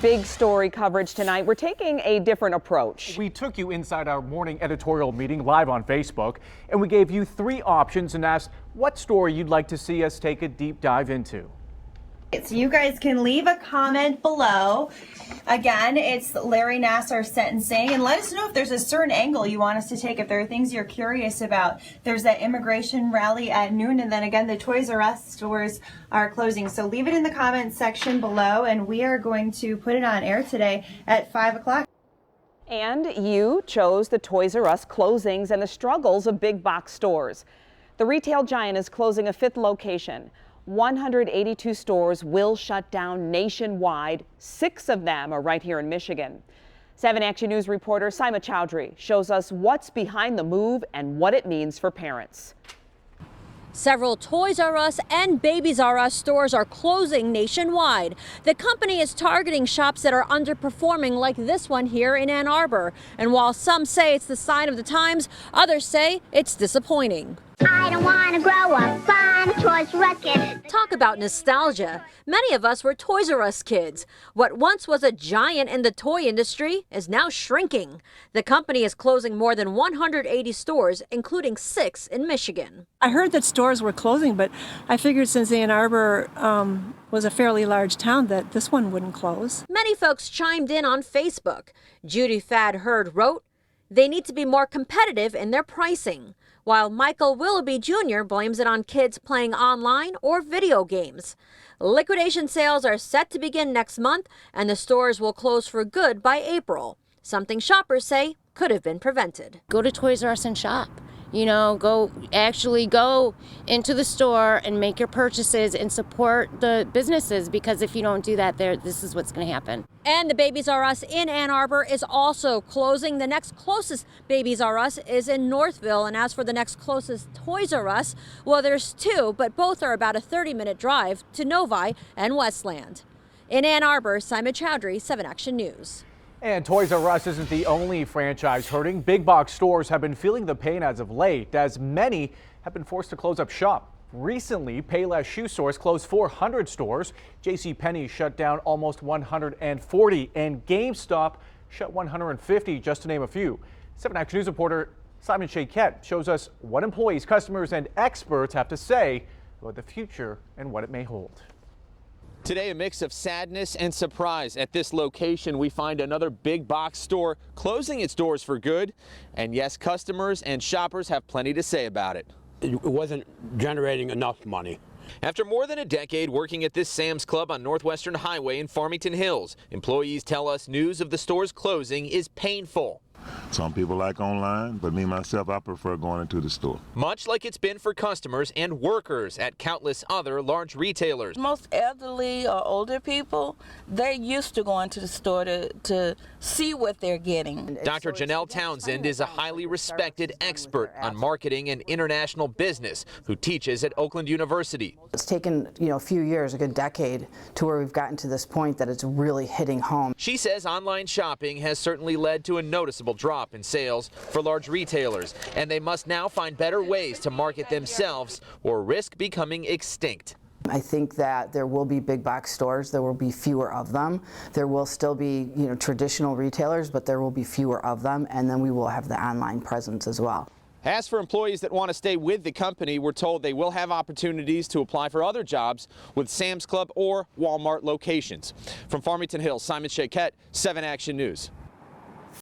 Big story coverage tonight. We're taking a different approach. We took you inside our morning editorial meeting live on Facebook, and we gave you 3 options and asked what story you'd like to see us take a deep dive into. So you guys can leave a comment below. Again, it's Larry Nassar sentencing, and let us know if there's a certain angle you want us to take, if there are things you're curious about. There's that immigration rally at noon, and then again the Toys R Us stores are closing. So leave it in the comments section below, and we are going to put it on air today at 5 o'clock. And you chose the Toys R Us closings and the struggles of big box stores. The retail giant is closing a 5th location. 182 stores will shut down nationwide. 6 of them are right here in Michigan. 7 Action News reporter Saima Chowdhury shows us what's behind the move and what it means for parents. Several Toys R Us and Babies R Us stores are closing nationwide. The company is targeting shops that are underperforming, like this one here in Ann Arbor. And while some say it's the sign of the times, others say it's disappointing. I don't want to grow up on a Toys R Us kid. Talk about nostalgia. Many of us were Toys R Us kids. What once was a giant in the toy industry is now shrinking. The company is closing more than 180 stores, including 6 in Michigan. I heard that stores were closing, but I figured since Ann Arbor was a fairly large town that this one wouldn't close. Many folks chimed in on Facebook. Judy Fad Hurd wrote, "They need to be more competitive in their pricing," while Michael Willoughby Jr. blames it on kids playing online or video games. Liquidation sales are set to begin next month, and the stores will close for good by April, something shoppers say could have been prevented. Go to Toys R Us and shop. You know, go into the store and make your purchases and support the businesses, because if you don't do that, this is what's going to happen. And the Babies R Us in Ann Arbor is also closing. The next closest Babies R Us is in Northville. And as for the next closest Toys R Us, well, there's 2, but both are about a 30-minute drive to Novi and Westland. In Ann Arbor, Saima Chowdhury, 7 Action News. And Toys R Us isn't the only franchise hurting. Big box stores have been feeling the pain as of late, as many have been forced to close up shop. Recently, Payless Shoe Stores closed 400 stores. JCPenney shut down almost 140, and GameStop shut 150, just to name a few. 7 Action News reporter Simon Shakette shows us what employees, customers, and experts have to say about the future and what it may hold. Today, a mix of sadness and surprise. At this location, we find another big box store closing its doors for good. And yes, customers and shoppers have plenty to say about it. It wasn't generating enough money. After more than a decade working at this Sam's Club on Northwestern Highway in Farmington Hills, employees tell us news of the store's closing is painful. Some people like online, but me, myself, I prefer going into the store. Much like it's been for customers and workers at countless other large retailers. Most elderly or older people, they're used to going to the store to see what they're getting. Dr. Janelle Townsend is a highly respected expert on marketing and international business who teaches at Oakland University. It's taken, a few years, a good decade, to where we've gotten to this point that it's really hitting home. She says online shopping has certainly led to a noticeable drop in sales for large retailers, and they must now find better ways to market themselves or risk becoming extinct. I think that there will be big box stores. There will be fewer of them. There will still be, traditional retailers, but there will be fewer of them, and then we will have the online presence as well. As for employees that want to stay with the company, we're told they will have opportunities to apply for other jobs with Sam's Club or Walmart locations. From Farmington Hills, Simon Shakette, 7 Action News.